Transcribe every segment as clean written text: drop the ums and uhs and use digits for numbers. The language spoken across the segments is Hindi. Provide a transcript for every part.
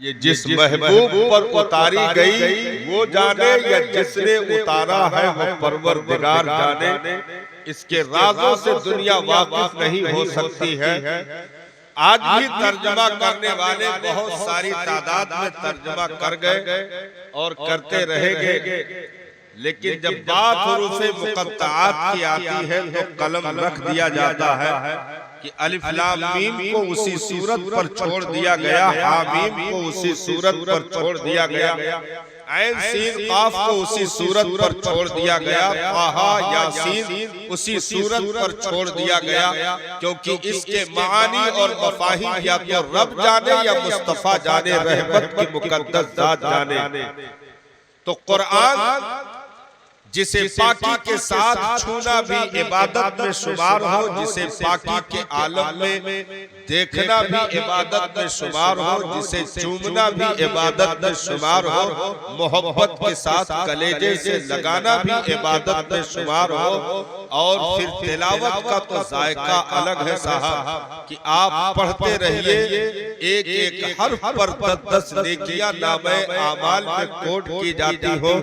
ये जिस महबूब पर उतारी गई वो जाने, या जिसने उतारा है वो परवरदिगार जाने। इसके राजों से दुनिया वाकिफ नहीं हो सकती है। आज भी तर्जमा करने वाले बहुत सारी तादाद में तर्जमा कर गए और करते रहेंगे, लेकिन जब बात हुरूफ़े मुक़त्तआत की आती है तो कलम रख दिया जाता है कि अलिफ लाम मीम को उसी सूरत पर छोड़ दिया गया, हामीम को उसी सूरत पर छोड़ दिया गया, ऐन सीन काफ को उसी सूरत पर छोड़ दिया गया, ताहा यासीन उसी सूरत पर छोड़ दिया गया, क्योंकि इसके मानी और मफाहिम या तो रब जाने या मुस्तफा जाने, रहमत की मुकद्दस ज़ात जाने। तो कुरान जिसे पाकी के साथ छूना भी इबादत में शुमार हो, जिसे पाकी के आलम में देखना भी इबादत में शुमार हो, जिसे चूमना भी इबादत में शुमार हो, मोहब्बत के साथ कलेजे से लगाना भी इबादत में शुमार हो, और फिर तिलावत का तो जायका अलग है साहब कि आप पढ़ते रहिए, एक एक हर्फ पर 10-10 नेकियां नामे आमाल में कोट की जाती हो,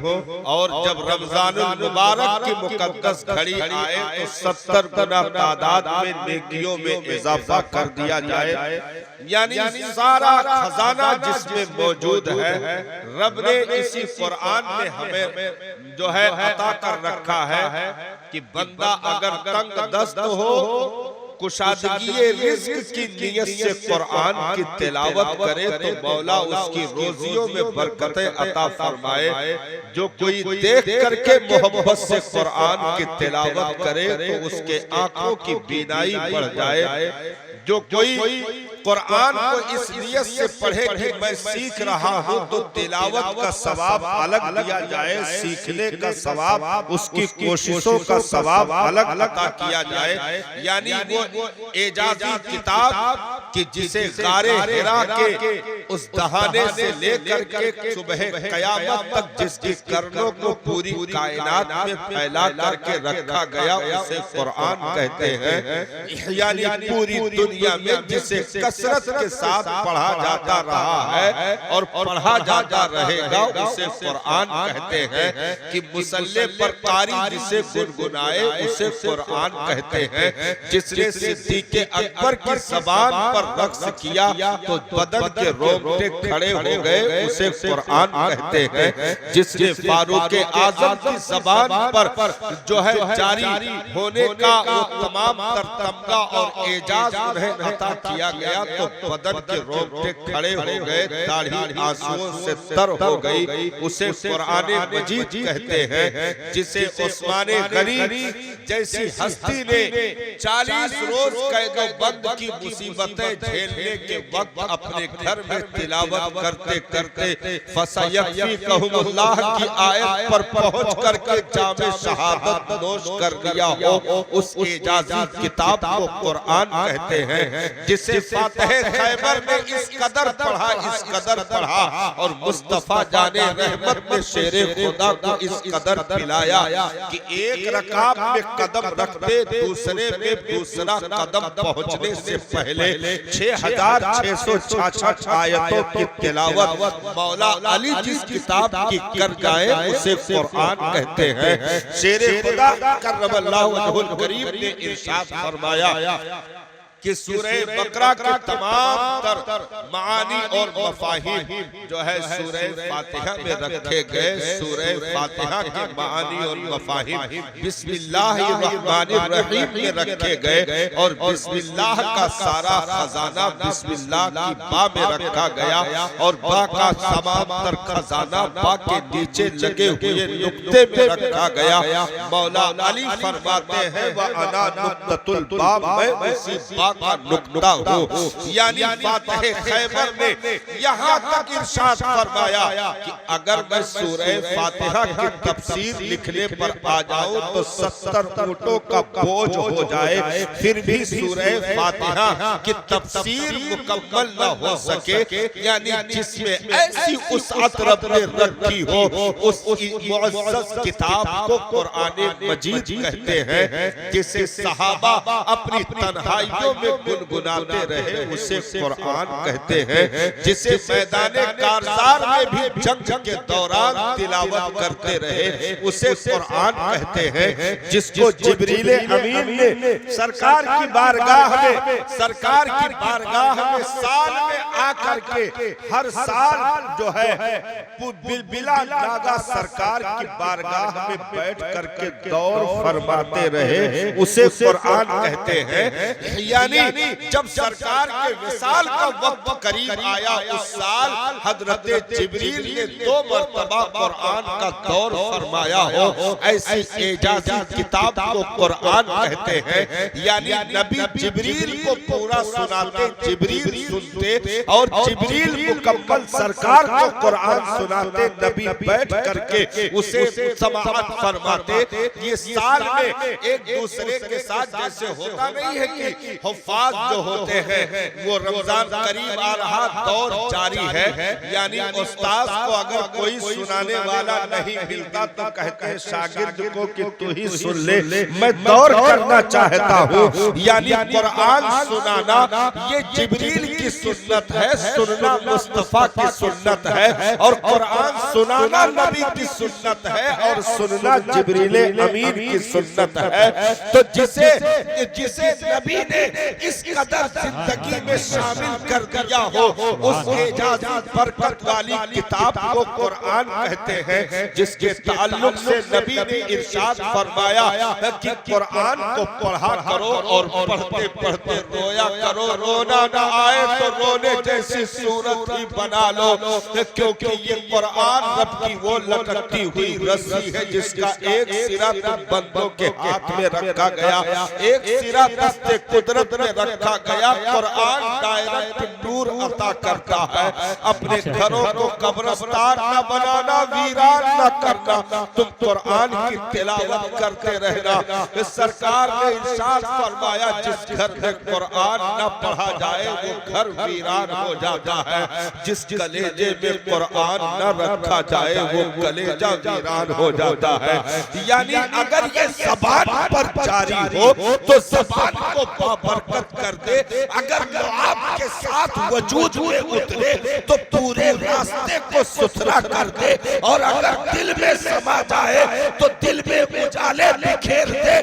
और जब रमजान मुबारक की मुकद्दस घड़ी आए तो 70 गुना तादाद में नेकियों में इजाफा कर दिया जाए। यानी सारा खजाना जिसमें मौजूद है रब ने इसी कुरान में हमें जो है अता कर रखा है कि बंदा अगर तंग दस्त हो, कुशादगी रिज़्क़ की नियत से कुरान की तिलावत करे तो मौला उसकी रोजियों में बरकतें अता फरमाए। जो कोई देख करके मोहब्बत से कुरान की तिलावत करे तो उसके आंखों की बीनाई बढ़ जाए। जो कोई कुरान को इस नियत से पढ़े कि मैं सीख रहा हूँ तो तिलावत का सवाब अलग दिया जाए, सीखने का सवाब, उसकी कोशिशों का सवाब अलग अता किया जाए। यानी वो एजाजी किताब कि जिसे गारे हिरा के उस दहाने से लेकर के सुबह कयामत तक जिसकी कर्नों को पूरी कायनात में फैला करके रखा गया उसे कुरान कहते हैं। यानी पूरी दुनिया में जिसे कसरत के साथ पढ़ा जाता रहा है और पढ़ा जाता रहेगा उसे कुरान कहते हैं। कि मुसल्ले पर कारी जिसे गुनगुनाए उसे कुरान कहते हैं। जिसने सिद्दीक़ अकबर की ज़बान पर रक्स किया तो बदन के रोंगटे खड़े हो गए उसे कुरान कहते हैं। जिसने फारूक आज़म की ज़बान पर जो है जारी होने का वो तमाम तमगा और एजाज उन्हें अता किया गया तो बदन के रोंगटे खड़े हो गए, दाढ़ी आंसुओं से तर हो गई, उसे कुरान मजीद कहते हैं। जिसे उस्मान गनी जैसी हस्ती ने 40 रोज कैदोबंद की मुसीबतें झेलने के वक्त अपने घर में तिलावत करते करते फसयफ़ीकहुमुल्लाह की आयत पर पहुंच करके जामे शहादत नोश कर लिया हो, उस एजाजी किताब को कुरान कहते हैं। जिसे फातिह खैबर में इस कदर पढ़ा और मुस्तफा जाने रहमत ने शेरे खुदा को इस कदर पिलाया कि एक रकात में कदम रखते दूसरे में दूसरा कदम पहुंचने से पहले 6666 आयतों की तिलावत मौला अली जिस किताब की कर जाए उसे कुरान कहते हैं। शेरे खुदा करमल्लाहु वजहुल करीम ने इरशाद फरमाया कि सूरह बकरा के तमाम तर मानी और मफाहिम जो है सूरह फातिहा में रखे गए। सूरह फातिहा के मानी और मफाहिम बिस्मिल्लाहिर्रहमानिर्रहीम में रखे गए और बिस्मिल्लाह का सारा खजाना बिस्मिल्लाह की बा में रखा गया और बा का तमाम तर खजाना बा के नीचे लगे हुए नुक्ते में रखा गया। मौला अली फरमाते हैं व अना नुक्ततुल बा, मैं उसी बा का नुक्ता हो। यानी फातिह खैबर में यहाँ तक इरशाद फरमाया कि अगर मैं सूरह फातिहा की तफसीर लिखने पर आ जाऊं तो 70 ऊँटों का बोझ हो जाए, फिर भी सूरह फातिहा की तफसीर मुकम्मल न हो सके। यानी जिसमें ऐसी उस्अत रब ने रखी हो उस मुअज़्ज़ज़ किताब को कुरान मजीद कहते हैं। जिसे सहाबा अपनी तन्हाइयों में गुनगुनाते रहे उसे कुरान कहते हैं। जिसे मैदाने कारजार में भी जंग के दौरान तिलावत करते रहे उसे कुरान कहते हैं। जिसको जिब्रील अमीन ने सरकार की बारगाह में साल में आकर के हर साल जो है बिला नागा सरकार की बारगाह में बैठ करके दौर फरमाते रहे उसे कुरान कहते हैं। यानी जब सरकार के विसाल का वक्त करीब आया उस साल हजरत जिब्रील ने 2 मरतबा कुरान का दौर फरमाया हो। ऐसी एजाजी किताब को कुरान कहते हैं। यानी नबी जिब्रील को पूरा सुनाते, जिब्रील सुनते और जिब्रील मुकम्मल सरकार को कुरान सुनाते, नबी बैठ करके उसे समाअत फरमाते। ये साल में एक दूसरे के साथ जैसे होता नहीं है कि हुफ़ाज़ जो होते हैं वो रमजान करीब आ रहा दौर जारी है, यानी उस्ताद को अगर कोई सुनाने वाला नहीं मिलता तो कहते हैं शागिर्द को कि तू ही सुन ले, मैं दौर करना चाहता हूँ। यानी कुरान सुनाना ये जिब्रील की सुन्नत है, सुनना मुस्तफा की सुन्नत है और कुरान सुनाना नबी की सुन्नत है और सुनना जिब्रील अमीन की सुन्नत है। तो जिसे नबी ने इस कदर जिंदगी में शामिल कर दिया हो उस एजाजी बरकत वाली किताब को कुरान कहते हैं। जिसके ताल्लुक से नबी ने इरशाद फरमाया कि कुरान को पढ़ा करो और पढ़ते पढ़ते रोया करो, रोना ना आए तो रोने जैसी सूरत ही बना लो, क्योंकि ये कुरान रब की वो लटकती हुई रस्सी है जिसका एक सिरा तुम बंदों के हाथ में रखा गया, एक सिरा दस्ते कुदरत में रखा गया। कुरान डायरेक्ट नूर अता करता है। अपने घरों को कब्रिस्तान न बनाना, वीरान न करना, तुम कुरान की तिलावत करते रहना। सरकार ने इरशाद फरमाया जिस घर में कुरान न पढ़ा जाए वो घर वीरान हो जाता है, जिस कलेजे में कुरान न रखा जाए वो कलेजा वीरान हो जाता है। यानी अगर ये ज़बान पर जारी हो तो ज़बान को बाबरकत कर दे, अगर आपके साथ वजूद में उतरे तो पूरे रास्ते को सुथरा कर दे, और अगर दिल में समा जाए तो दिल में उजाले बिखेर दे।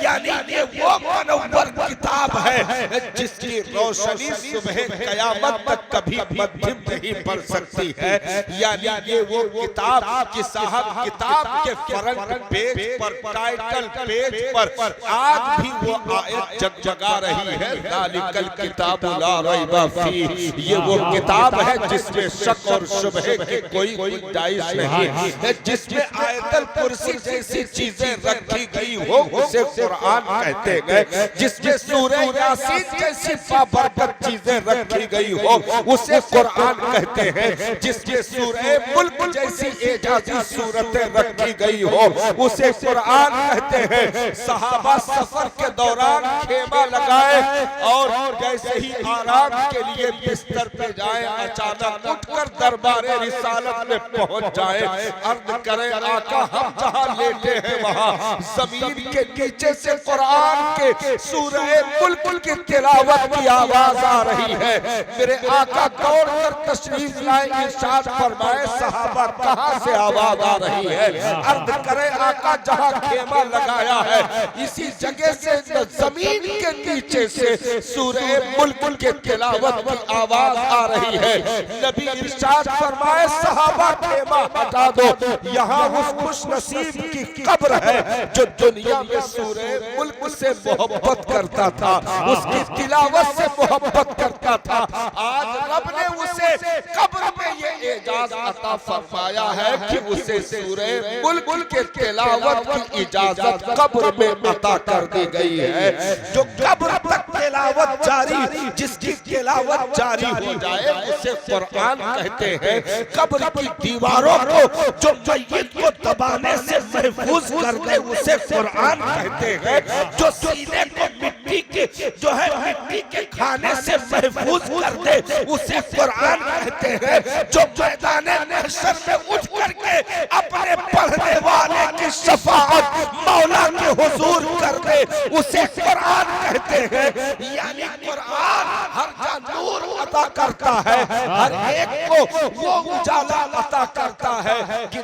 यानी ये वो मुनव्वर किताब है जिसकी रोशनी सुबह कयामत तक कभी मध्यम नहीं पड़ सकती है। यानी ये वो किताब की साहब किताब के फ्रंट पेज पर, टाइटल पेज पर आज भी वो आयत जगजगा रही है, ज़ालिकल किताबु ला रैब फीह। ये वो किताब है जिसमें शक और शुबहे की कोई गुंजाइश नहीं है, जिसमें आयतल कुर्सी जैसी चीजें रखी गई हो उसे कुरान कहते हैं, जिसमें सूरह यासीन जैसी बाबरकत चीजें रखी गई हो उसे कुरान कहते हैं, जिसमें सूरह मुल्क जैसी एजाजी सूरतें रखी गई हो उसे कुरान कहते हैं। सहाबा सफर के दौरान खेमा लगाए और जैसे ही आराम के लिए बिस्तर पे जाए अचानक उठकर दरबारे रिसालत में पहुंच जाए, अर्ज करें आका हम जहां लेटे हैं वहां जमीन के नीचे से कुरान के सूरह मुल्क की तिलावत की आवाज आ रही है। मेरे आका दौड़ कर तशरीफ लाए, इरशाद फरमाए सहाबा कहां से आवाज आ रही है? अर्ज करें आका जहां खेमा लगाया है इसी जगह से जमीन के नीचे से सूरह मुल्क के तिलावत की आवाज आ रही है। नबी इरशाद फरमाए सहाबा खेमा हटा दो, यहाँ उस खुश नसीब की कब्र है जो दुनिया में सूरह मुल्क से मोहब्बत करता था, उसकी तिलावत से मोहब्बत करता था। आज रब ने उसे कब्र में ये एजाज अता फरमाया है कि उसे सूरह मुल्क के तिलावत की इजाजत कब्र में अता कर दी गई है। जो कब्र तक तिलावत जारी, जिसकी तिलावत जारी हो जाए उसे कुरान कहते हैं। कब्र की दीवारों को जो मय्यत को दबाने से महफूज कर दे उसे कुरान कहते हैं। जो सीने को मिट्टी के जो है मिट्टी के खाने से महफूज कर दे उसे कुरान कहते हैं। जो मैदाने महशर में उठ करके अपने पढ़ने वाले की शफाअत मौला के हुजूर कर दे उसे कुरान कहते हैं। यानी हर जा नूर अता करता है, हर एक को वो उजाला अता करता है कि